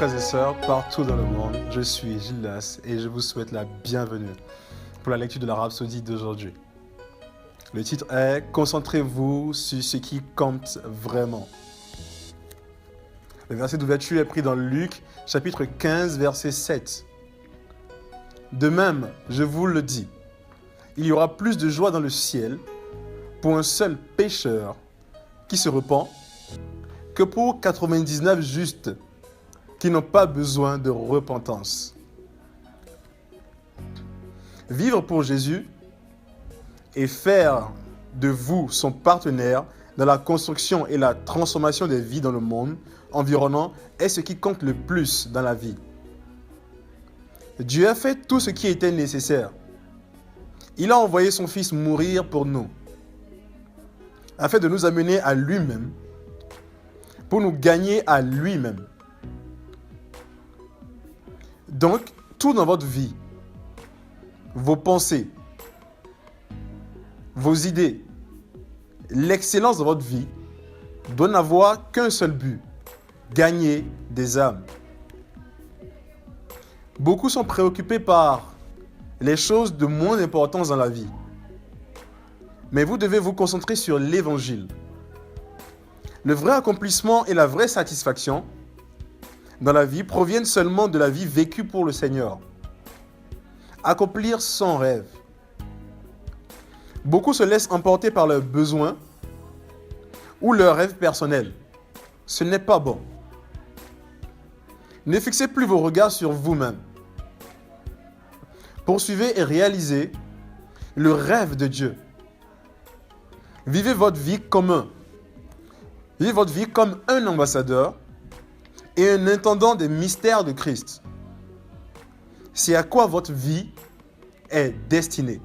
frères et sœurs partout dans le monde, je suis Gildas et je vous souhaite la bienvenue pour la lecture de la Rhapsodie d'aujourd'hui. Le titre est « Concentrez-vous sur ce qui compte vraiment ». Le verset d'ouverture est pris dans Luc, chapitre 15, verset 7. De même, je vous le dis, il y aura plus de joie dans le ciel pour un seul pécheur qui se repent que pour 99 justes qui n'ont pas besoin de repentance. Vivre pour Jésus et faire de vous son partenaire dans la construction et la transformation des vies dans le monde environnant est ce qui compte le plus dans la vie. Dieu a fait tout ce qui était nécessaire. Il a envoyé son Fils mourir pour nous, afin de nous amener à lui-même, pour nous gagner à lui-même. Donc, tout dans votre vie, vos pensées, vos idées, l'excellence de votre vie doit n'avoir qu'un seul but, gagner des âmes. Beaucoup sont préoccupés par les choses de moins importance dans la vie. Mais vous devez vous concentrer sur l'Évangile. Le vrai accomplissement et la vraie satisfaction dans la vie proviennent seulement de la vie vécue pour le Seigneur. Accomplir son rêve. Beaucoup se laissent emporter par leurs besoins ou leurs rêves personnels. Ce n'est pas bon. Ne fixez plus vos regards sur vous-même. Poursuivez et réalisez le rêve de Dieu. Vivez votre vie comme un ambassadeur et un intendant des mystères de Christ. C'est à quoi votre vie est destinée.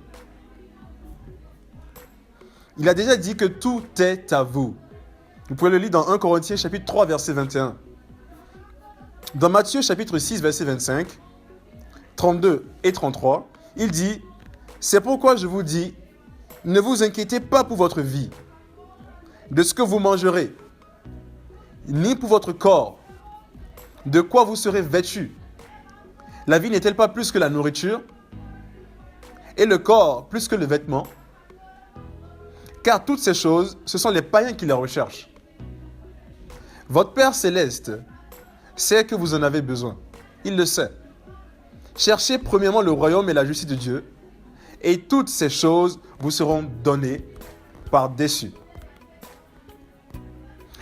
Il a déjà dit que tout est à vous. Vous pouvez le lire dans 1 Corinthiens chapitre 3 verset 21. Dans Matthieu chapitre 6 verset 25, 32 et 33, il dit « C'est pourquoi je vous dis, ne vous inquiétez pas pour votre vie, de ce que vous mangerez, ni pour votre corps, de quoi vous serez vêtus. La vie n'est-elle pas plus que la nourriture, et le corps plus que le vêtement? Car toutes ces choses, ce sont les païens qui les recherchent. Votre Père céleste sait que vous en avez besoin. Il le sait. Cherchez premièrement le royaume et la justice de Dieu, et toutes ces choses vous seront données par-dessus.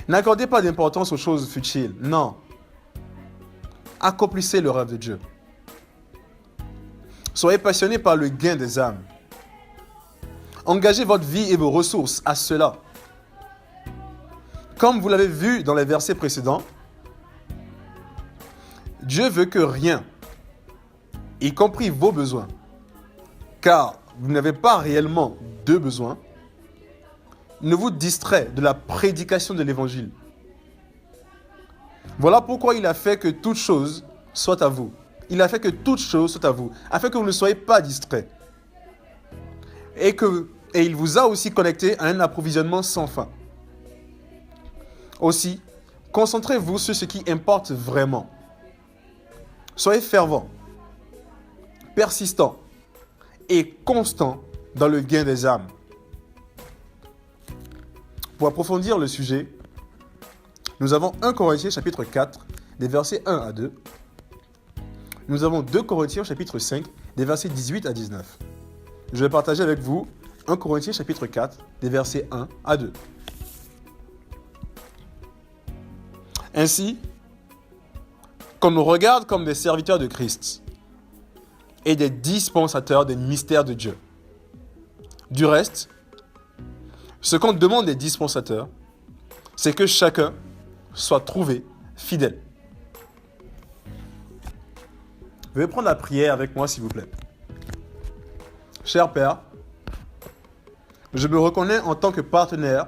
N'accordez pas d'importance aux choses futiles. Non. Accomplissez le rêve de Dieu. Soyez passionnés par le gain des âmes. Engagez votre vie et vos ressources à cela. Comme vous l'avez vu dans les versets précédents, Dieu veut que rien, y compris vos besoins, car vous n'avez pas réellement de besoins, ne vous distrait de la prédication de l'Évangile. Voilà pourquoi il a fait que toute chose soit à vous. Il a fait que toute chose soit à vous, afin que vous ne soyez pas distraits. Et il vous a aussi connecté à un approvisionnement sans fin. Aussi, concentrez-vous sur ce qui importe vraiment. Soyez fervents, persistants et constants dans le gain des âmes. Pour approfondir le sujet, nous avons 1 Corinthiens chapitre 4, des versets 1 à 2. Nous avons 2 Corinthiens chapitre 5, des versets 18 à 19. Je vais partager avec vous 1 Corinthiens chapitre 4, des versets 1 à 2. Ainsi, qu'on nous regarde comme des serviteurs de Christ et des dispensateurs des mystères de Dieu. Du reste, ce qu'on demande des dispensateurs, c'est que chacun soit trouvé fidèle. Veuillez prendre la prière avec moi, s'il vous plaît. Cher Père, je me reconnais en tant que partenaire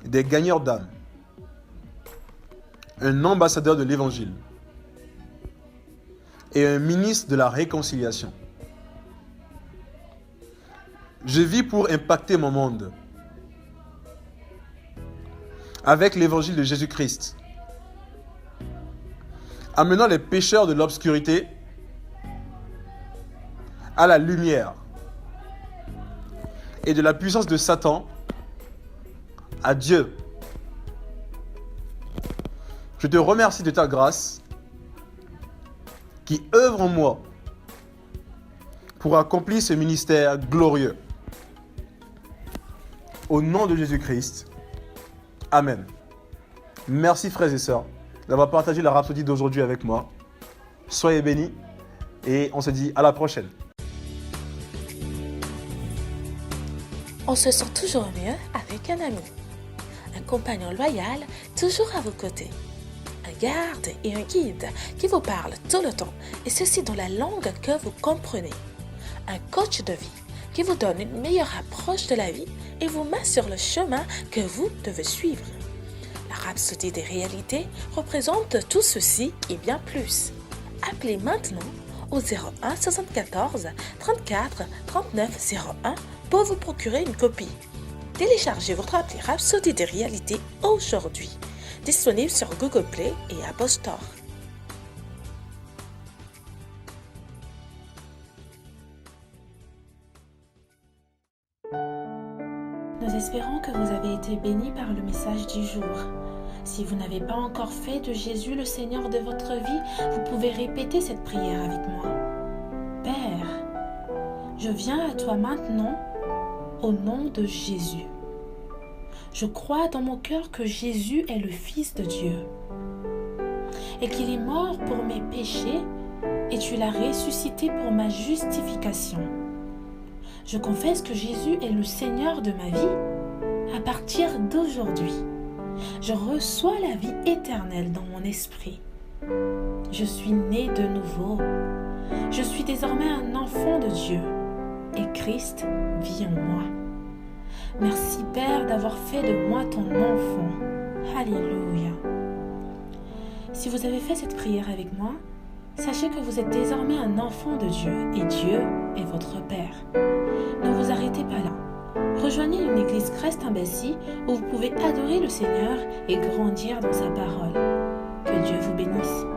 des gagneurs d'âmes, un ambassadeur de l'Évangile et un ministre de la réconciliation. Je vis pour impacter mon monde avec l'Évangile de Jésus-Christ amenant les pécheurs de l'obscurité à la lumière et de la puissance de Satan à Dieu. Je te remercie de ta grâce qui œuvre en moi pour accomplir ce ministère glorieux. Au nom de Jésus-Christ, Amen. Merci frères et sœurs d'avoir partagé la rhapsodie d'aujourd'hui avec moi. Soyez bénis et on se dit à la prochaine. On se sent toujours mieux avec un ami, un compagnon loyal toujours à vos côtés, un garde et un guide qui vous parle tout le temps et ceci dans la langue que vous comprenez, un coach de vie qui vous donne une meilleure approche de la vie et vous met sur le chemin que vous devez suivre. La rhapsodie des réalités représente tout ceci et bien plus. Appelez maintenant au 01 74 34 39 01 pour vous procurer une copie. Téléchargez votre appli Rhapsodie des réalités aujourd'hui, disponible sur Google Play et Apple Store. Nous espérons que vous avez été bénis par le message du jour. Si vous n'avez pas encore fait de Jésus le Seigneur de votre vie, vous pouvez répéter cette prière avec moi. Père, je viens à toi maintenant au nom de Jésus. Je crois dans mon cœur que Jésus est le Fils de Dieu et qu'il est mort pour mes péchés et tu l'as ressuscité pour ma justification. Je confesse que Jésus est le Seigneur de ma vie. À partir d'aujourd'hui, je reçois la vie éternelle dans mon esprit. Je suis né de nouveau. Je suis désormais un enfant de Dieu et Christ vit en moi. Merci Père d'avoir fait de moi ton enfant. Alléluia. Si vous avez fait cette prière avec moi, sachez que vous êtes désormais un enfant de Dieu et Dieu est votre Père. Ne vous arrêtez pas là. Rejoignez une église Christ-Embassy où vous pouvez adorer le Seigneur et grandir dans sa parole. Que Dieu vous bénisse.